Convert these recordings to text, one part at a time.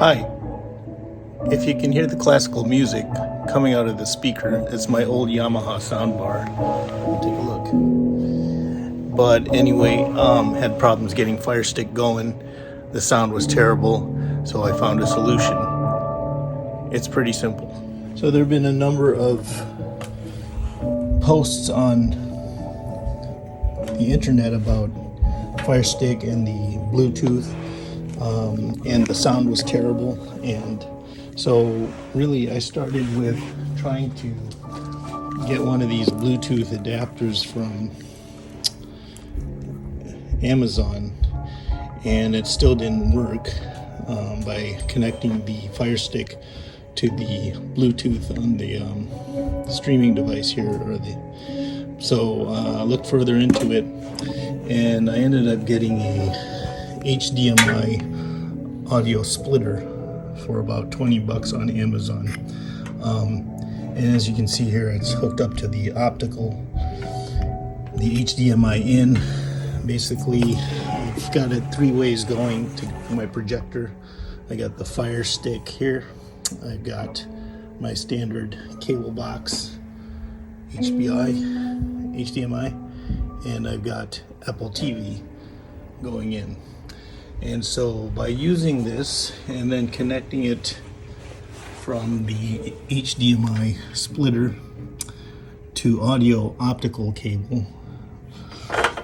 Hi. If you can hear the classical music coming out of the speaker, it's my old Yamaha soundbar. Take a look. But anyway, had problems getting Firestick going. The sound was terrible, so I found a solution. It's pretty simple. So there have been a number of posts on the internet about Firestick and the Bluetooth, and the sound was terrible, and so really I started with trying to get one of these Bluetooth adapters from Amazon, and it still didn't work by connecting the Firestick to the Bluetooth on the streaming device here, so I looked further into it, and I ended up getting a HDMI audio splitter for about 20 bucks on Amazon. And as you can see here, it's hooked up to the HDMI in. Basically, I've got it three ways going to my projector. I got the Firestick here. I've got my standard cable box HDMI, and I've got Apple TV going in. And so by using this and then connecting it from the HDMI splitter to audio optical cable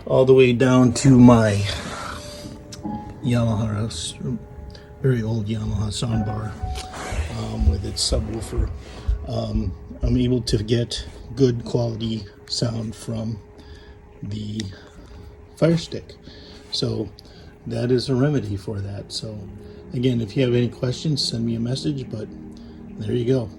all the way down to my Yamaha, very old Yamaha soundbar with its subwoofer, I'm able to get good quality sound from the Firestick. So that is a remedy for that. So again, if you have any questions, send me a message, but there you go.